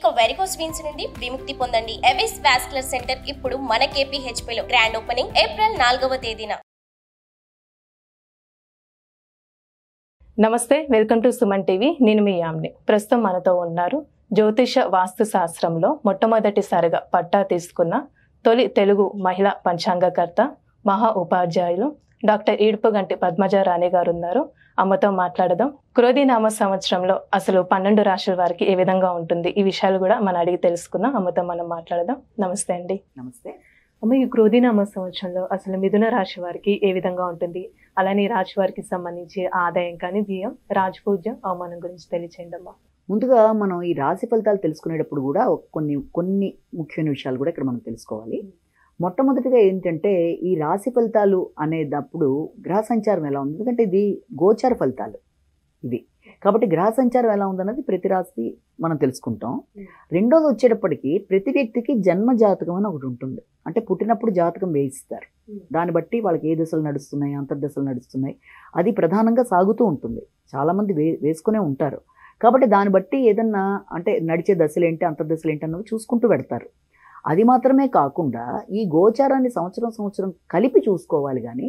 ఇక varicose veins నుండి విముక్తి పొందండి. ఎవిస్ వాస్కులర్ సెంటర్ ఇప్పుడు మన KPHP లో గ్రాండ్ ఓపెనింగ్ ఏప్రిల్ 4వ తేదీన. నమస్తే, వెల్కమ్ టు సుమన్ టీవీ. నేను మీ యామ్ని. ప్రస్తుతం మనతో ఉన్నారు జ్యోతిష వాస్తు శాస్త్రంలో మొట్టమొదటిసారిగా పట్టా తీసుకున్న తొలి తెలుగు మహిళా పంచాంగకర్త, మహా ఉపాధ్యాయులు డాక్టర్ ఈడుపుగంటి పద్మజారాణి గారు ఉన్నారు. అమ్మతో మాట్లాడదాం. క్రోధినామ సంవత్సరంలో అసలు 12 రాశుల వారికి ఏ విధంగా ఉంటుంది, ఈ విషయాలు కూడా మనం అడిగి తెలుసుకుందాం. అమ్మతో మనం మాట్లాడదాం. నమస్తే అండి. నమస్తే అమ్మ, ఈ క్రోధినామ సంవత్సరంలో అసలు మిథున రాశి వారికి ఏ విధంగా ఉంటుంది, అలానే ఈ రాశి వారికి సంబంధించి ఆదాయం కానీ, వ్యయం, రాజపూజ్యం, అవమానం గురించి తెలియచేయండి అమ్మా. ముందుగా మనం ఈ రాశి ఫలితాలు తెలుసుకునేటప్పుడు కూడా కొన్ని ముఖ్యమైన విషయాలు కూడా ఇక్కడ మనం తెలుసుకోవాలి. మొట్టమొదటిగా ఏంటంటే, ఈ రాశి ఫలితాలు అనేటప్పుడు గ్రహ సంచారం ఎలా ఉంది, ఎందుకంటే ఇది గోచార ఫలితాలు ఇవి, కాబట్టి గ్రహ సంచారం ఎలా ఉందన్నది ప్రతి రాశి మనం తెలుసుకుంటాం. రెండోది వచ్చేటప్పటికి ప్రతి వ్యక్తికి జన్మ జాతకం అని ఒకటి ఉంటుంది. అంటే పుట్టినప్పుడు జాతకం వేయిస్తారు, దాన్ని బట్టి వాళ్ళకి ఏ దశలు నడుస్తున్నాయి, అంతర్దశలు నడుస్తున్నాయి, అది ప్రధానంగా సాగుతూ ఉంటుంది. చాలామంది వేసుకునే ఉంటారు. కాబట్టి దాన్ని బట్టి ఏదన్నా అంటే నడిచే దశలు ఏంటి, అంతర్దశలు ఏంటి అన్నవి చూసుకుంటూ పెడతారు. అది మాత్రమే కాకుండా ఈ గోచారాన్ని సంవత్సరం కలిపి చూసుకోవాలి. కానీ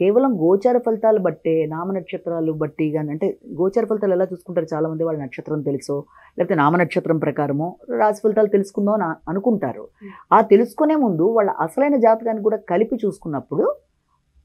కేవలం గోచార ఫలితాలు బట్టే, నామ నక్షత్రాలు బట్టి కానీ, అంటే గోచార ఫలితాలు ఎలా చూసుకుంటారు, చాలామంది వాళ్ళ నక్షత్రం తెలుసో లేకపోతే నామ నక్షత్రం ప్రకారమో రాశి ఫలితాలు తెలుసుకుందాం అని అనుకుంటారు. ఆ తెలుసుకునే ముందు వాళ్ళ అసలైన జాతకాన్ని కూడా కలిపి చూసుకున్నప్పుడు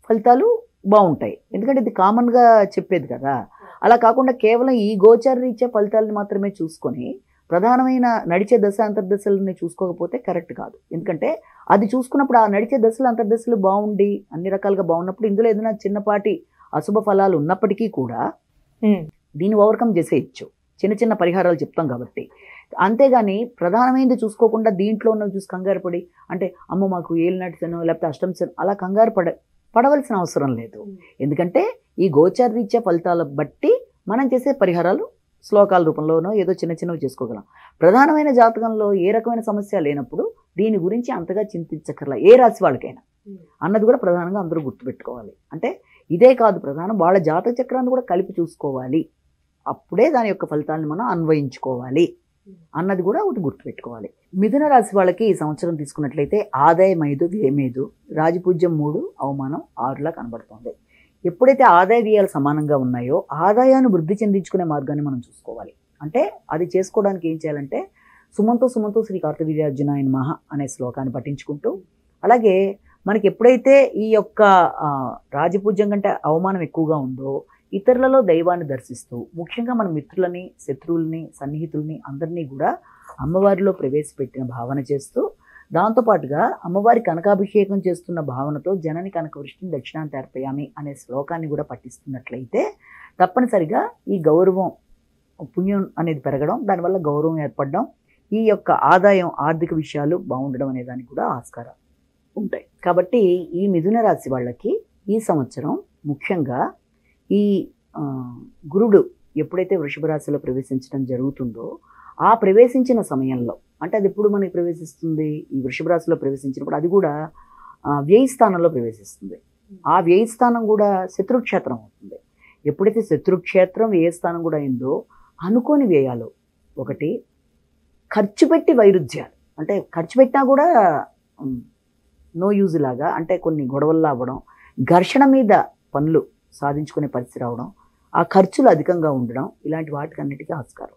ఫలితాలు బాగుంటాయి. ఎందుకంటే ఇది కామన్గా చెప్పేది కదా. అలా కాకుండా కేవలం ఈ గోచార రీత్యా ఫలితాలను మాత్రమే చూసుకొని ప్రధానమైన నడిచే దశ అంతర్దశలని చూసుకోకపోతే కరెక్ట్ కాదు. ఎందుకంటే అది చూసుకున్నప్పుడు ఆ నడిచే దశలు అంతర్దశలు బాగుండి అన్ని రకాలుగా బాగున్నప్పుడు ఇందులో ఏదైనా చిన్నపాటి అశుభ ఫలాలు ఉన్నప్పటికీ కూడా దీన్ని ఓవర్కమ్ చేసేయచ్చు. చిన్న పరిహారాలు చెప్తాం కాబట్టి. అంతేగాని ప్రధానమైనది చూసుకోకుండా దీంట్లో ఉన్నవి చూసి కంగారు పడి, అంటే అమ్మ మాకు ఏలినాటి శనో లేకపోతే అష్టం శనో అలా కంగారు పడవలసిన అవసరం లేదు. ఎందుకంటే ఈ గోచార రీత్యా ఫలితాల బట్టి మనం చేసే పరిహారాలు శ్లోకాల రూపంలోనో ఏదో చిన్నవి చేసుకోగలం. ప్రధానమైన జాతకంలో ఏ రకమైన సమస్య లేనప్పుడు దీని గురించి అంతగా చింతించక్కర్లా, ఏ రాశి వాళ్ళకైనా అన్నది కూడా ప్రధానంగా అందరూ గుర్తుపెట్టుకోవాలి. అంటే ఇదే కాదు, ప్రధానం వాళ్ళ జాతక చక్రాన్ని కూడా కలిపి చూసుకోవాలి. అప్పుడే దాని యొక్క ఫలితాలను మనం అన్వయించుకోవాలి అన్నది కూడా ఒకటి గుర్తుపెట్టుకోవాలి. మిథున రాశి వాళ్ళకి ఈ సంవత్సరం తీసుకున్నట్లయితే ఆదాయం 5, వ్యయం 5, రాజపూజ్యం 3, అవమానం 6లా కనబడుతుంది. ఎప్పుడైతే ఆదాయ వ్యయాలు సమానంగా ఉన్నాయో ఆదాయాన్ని వృద్ధి చెందించుకునే మార్గాన్ని మనం చూసుకోవాలి. అంటే అది చేసుకోవడానికి ఏం చేయాలంటే, సుమంతో శ్రీ కార్తవీర్యార్జునాయ నమః అనే శ్లోకాన్ని పఠించుకుంటూ, అలాగే మనకి ఎప్పుడైతే ఈ యొక్క రాజపూజ్యం కంటే అవమానం ఎక్కువగా ఉందో ఇతరులలో దైవాన్ని దర్శిస్తూ, ముఖ్యంగా మన మిత్రులని, శత్రువుల్ని, సన్నిహితుల్ని అందరినీ కూడా అమ్మవారిలో ప్రవేశపెట్టిన భావన చేస్తూ, దాంతోపాటుగా అమ్మవారి కనకాభిషేకం చేస్తున్న భావనతో జనని కనకవృష్టిని దక్షిణాంత అర్పయామి అనే శ్లోకాన్ని కూడా పఠిస్తున్నట్లయితే తప్పనిసరిగా ఈ గౌరవం, పుణ్యం అనేది పెరగడం, దానివల్ల గౌరవం ఏర్పడడం, ఈ యొక్క ఆదాయం, ఆర్థిక విషయాలు బాగుండడం అనే దానికి కూడా ఆస్కారం ఉంటాయి. కాబట్టి ఈ మిథున రాశి వాళ్ళకి ఈ సంవత్సరం ముఖ్యంగా ఈ గురుడు ఎప్పుడైతే వృషభ రాశిలో ప్రవేశించడం జరుగుతుందో ఆ ప్రవేశించిన సమయంలో, అంటే అది ఎప్పుడు మనకి ప్రవేశిస్తుంది, ఈ వృషభ రాశిలో ప్రవేశించినప్పుడు అది కూడా వ్యయస్థానంలో ప్రవేశిస్తుంది. ఆ వ్యయస్థానం కూడా శత్రుక్షేత్రం అవుతుంది. ఎప్పుడైతే శత్రుక్షేత్రం వ్యయస్థానం కూడా అయిందో అనుకోని వ్యయాలు, ఒకటి ఖర్చు పెట్టి వైరుధ్యాలు, అంటే ఖర్చు పెట్టినా కూడా నో యూజ్ లాగా, అంటే కొన్ని గొడవల్లో అవ్వడం, ఘర్షణ మీద పనులు సాధించుకునే పరిస్థితి రావడం, ఆ ఖర్చులు అధికంగా ఉండడం, ఇలాంటి వాటికన్నిటికీ ఆస్కారం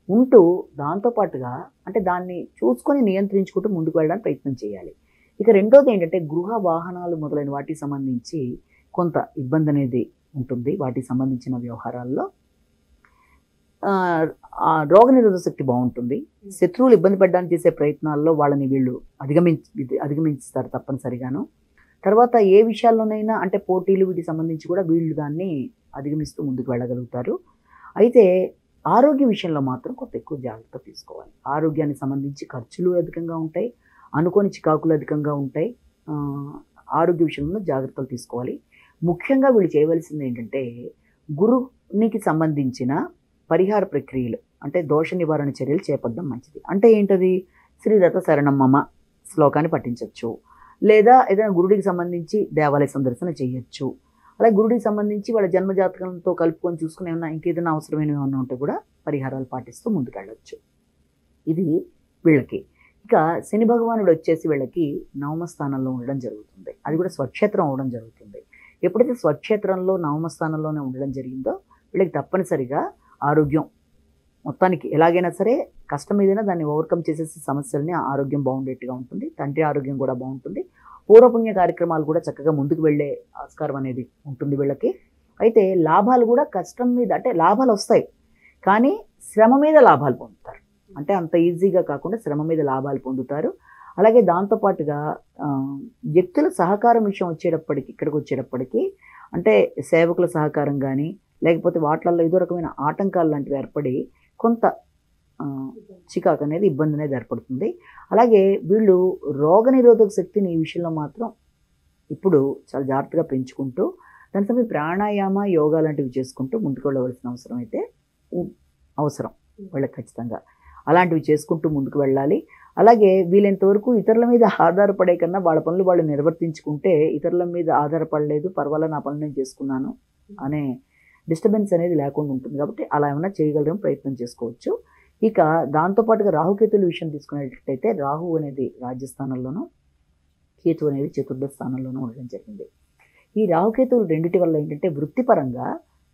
ఉంటూ, దాంతోపాటుగా అంటే దాన్ని చూసుకొని నియంత్రించుకుంటూ ముందుకు వెళ్ళడానికి ప్రయత్నం చేయాలి. ఇక రెండోది ఏంటంటే, గృహ వాహనాలు మొదలైన వాటికి సంబంధించి కొంత ఇబ్బంది అనేది ఉంటుంది. వాటికి సంబంధించిన వ్యవహారాల్లో రోగనిరోధక శక్తి బాగుంటుంది. శత్రువులు ఇబ్బంది పడడానికి చేసే ప్రయత్నాల్లో వాళ్ళని వీళ్ళు అధిగమించుతారు తప్పనిసరిగాను. తర్వాత ఏ విషయాల్లోనైనా అంటే పోటీలు వీటికి సంబంధించి కూడా వీళ్ళు దాన్ని అధిగమిస్తూ ముందుకు వెళ్ళగలుగుతారు. అయితే ఆరోగ్య విషయంలో మాత్రం కొంత ఎక్కువ జాగ్రత్త తీసుకోవాలి. ఆరోగ్యానికి సంబంధించి ఖర్చులు అధికంగా ఉంటాయి, అనుకోని చికాకులు అధికంగా ఉంటాయి. ఆరోగ్య విషయంలో జాగ్రత్తలు తీసుకోవాలి. ముఖ్యంగా వీళ్ళు చేయవలసింది ఏంటంటే, గురునికి సంబంధించిన పరిహార ప్రక్రియలు, అంటే దోష నివారణ చర్యలు చేపట్టడం మంచిది. అంటే ఏంటది, శ్రీరథ శరణం మమ శ్లోకాన్ని పఠించవచ్చు, లేదా ఏదైనా గురుడికి సంబంధించి దేవాలయ సందర్శన చేయొచ్చు. అలాగే గురుడికి సంబంధించి వాళ్ళ జన్మజాతకంతో కలుపుకొని చూసుకుని ఏమన్నా ఇంకేదైనా అవసరమైనవి ఏమన్నా ఉంటే కూడా పరిహారాలు పాటిస్తూ ముందుకెళ్ళచ్చు. ఇది వీళ్ళకి. ఇక శని భగవానుడు వచ్చేసి వీళ్ళకి నవమ స్థానంలో ఉండడం జరుగుతుంది. అది కూడా స్వక్షేత్రం అవ్వడం జరుగుతుంది. ఎప్పుడైతే స్వక్షేత్రంలో నవమ స్థానంలోనే ఉండడం జరిగిందో వీళ్ళకి తప్పనిసరిగా ఆరోగ్యం మొత్తానికి ఎలాగైనా సరే కష్టం ఏదైనా దాన్ని ఓవర్కమ్ చేసేసి సమస్యల్ని ఆరోగ్యం బాగుండేట్టుగా ఉంటుంది. తండ్రి ఆరోగ్యం కూడా బాగుంటుంది. పూర్వపుణ్య కార్యక్రమాలు కూడా చక్కగా ముందుకు వెళ్ళే ఆస్కారం అనేది ఉంటుంది వీళ్ళకి. అయితే లాభాలు కూడా కష్టం మీద అంటే లాభాలు వస్తాయి, కానీ శ్రమ మీద లాభాలు పొందుతారు. అంటే అంత ఈజీగా కాకుండా శ్రమ మీద లాభాలు పొందుతారు. అలాగే దాంతోపాటుగా వ్యక్తుల సహకారం విషయం ఇక్కడికి వచ్చేటప్పటికి అంటే సేవకుల సహకారం కానీ లేకపోతే వాటిల్లో ఏదో రకమైన ఆటంకాలు లాంటివి ఏర్పడి కొంత చికాకు అనేది ఇబ్బంది అనేది ఏర్పడుతుంది. అలాగే వీళ్ళు రోగనిరోధక శక్తిని ఈ విషయంలో మాత్రం ఇప్పుడు చాలా జాగ్రత్తగా పెంచుకుంటూ దాని సమయం ప్రాణాయామ యోగా లాంటివి చేసుకుంటూ ముందుకు వెళ్ళవలసిన అవసరం వాళ్ళకి ఖచ్చితంగా అలాంటివి చేసుకుంటూ ముందుకు వెళ్ళాలి. అలాగే వీలైనంతవరకు ఇతరుల మీద ఆధారపడే కన్నా వాళ్ళ పనులు వాళ్ళు నిర్వర్తించుకుంటే ఇతరుల మీద ఆధారపడలేదు, పర్వాలేదు నా పనులు నేను చేసుకున్నాను అనే డిస్టర్బెన్స్ అనేది లేకుండా ఉంటుంది. కాబట్టి అలా ఏమైనా చేయగలడం ప్రయత్నం చేసుకోవచ్చు. ఇక దాంతోపాటుగా రాహుకేతుల విషయం తీసుకునేటట్టయితే రాహు అనేది రాజ్యస్థానంలోనూ కేతు అనేది చతుర్థ స్థానంలోనూ ఉండడం జరిగింది. ఈ రాహుకేతువులు రెండింటి వల్ల ఏంటంటే వృత్తిపరంగా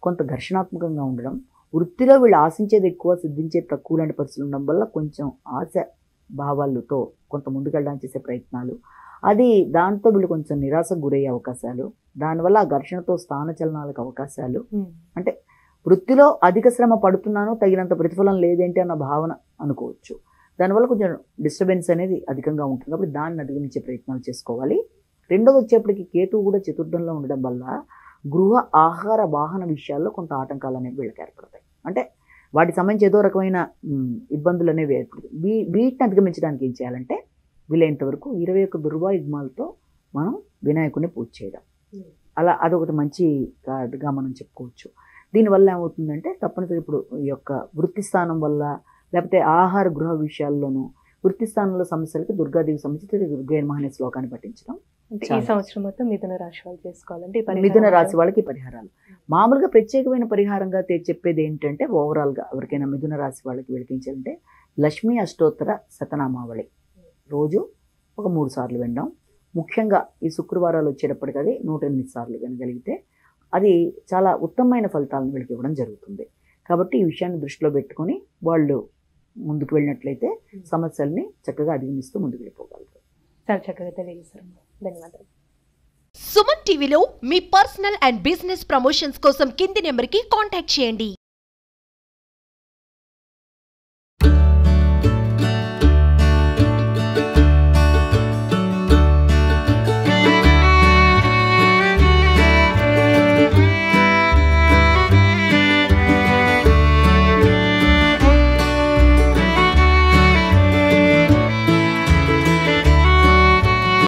కొంత ఘర్షణాత్మకంగా ఉండడం, వృత్తిలో వీళ్ళు ఆశించేది ఎక్కువ సిద్ధించేది తక్కువ లాంటి పరిస్థితులు ఉండడం వల్ల కొంచెం ఆశ భావాలతో కొంత ముందుకెళ్ళడానికి చేసే ప్రయత్నాలు, అది దాంతో వీళ్ళు కొంచెం నిరాశకు గురయ్యే అవకాశాలు, దానివల్ల ఆ ఘర్షణతో స్థానచలనాలకు అవకాశాలు, అంటే వృత్తిలో అధిక శ్రమ పడుతున్నాను తగినంత ప్రతిఫలం లేదేంటి అన్న భావన అనుకోవచ్చు. దానివల్ల కొంచెం డిస్టర్బెన్స్ అనేది అధికంగా ఉంటుంది. కాబట్టి దాన్ని అధిగమించే ప్రయత్నాలు చేసుకోవాలి. రెండోది వచ్చేప్పటికి కేతువు కూడా చతుర్థంలో ఉండడం వల్ల గృహ ఆహార వాహన విషయాల్లో కొంత ఆటంకాలు అనేవి వీళ్ళకి ఏర్పడతాయి. అంటే వాటికి సంబంధించి ఏదో రకమైన ఇబ్బందులు అనేవి ఏర్పడతాయి. వీటిని అధిగమించడానికి ఏం చేయాలంటే వీలైనంతవరకు 21 దుర్వాయుగ్మాలతో మనం వినాయకుడిని పూజ చేయడం, అలా అదొకటి మంచి కార్డుగా మనం చెప్పుకోవచ్చు. దీనివల్ల ఏమవుతుందంటే తప్పనిసరి ఇప్పుడు ఈ యొక్క వృత్తి స్థానం వల్ల లేకపోతే ఆహార గృహ విషయాల్లోనూ వృత్తి స్థానంలో సమస్యలకి దుర్గాదేవి సంబంధించి దుర్గాయనమః అనే శ్లోకాన్ని పఠించడం. ఈ సంవత్సరం మొత్తం మిథున రాశి వాళ్ళు చేసుకోవాలంటే మిథున రాశి వాళ్ళకి పరిహారాలు మామూలుగా ప్రత్యేకమైన పరిహారంగా చెప్పేది ఏంటంటే ఓవరాల్గా ఎవరికైనా మిథున రాశి వాళ్ళకి వెలిగించాలంటే లక్ష్మీ అష్టోత్తర శతనామావళి రోజు ఒక 3 సార్లు వినడం. ముఖ్యంగా ఈ శుక్రవారాలు వచ్చేటప్పటికి అది 108 సార్లు వినగలిగితే అది చాలా ఉత్తమమైన ఫలితాలను వీళ్ళకి ఇవ్వడం జరుగుతుంది. కాబట్టి ఈ విషయాన్ని దృష్టిలో పెట్టుకొని వాళ్ళు ముందుకు వెళ్ళినట్లయితే సమస్యల్ని చక్కగా అధిగమిస్తూ ముందుకు వెళ్ళిపోగలరు. చాలా చక్కగా తెలియజేశారు. ధన్యవాదాలు. సుమన్ టీవీలో మీ పర్సనల్ అండ్ బిజినెస్ ప్రమోషన్స్ కోసం కింది నెంబర్కి కాంటాక్ట్ చేయండి.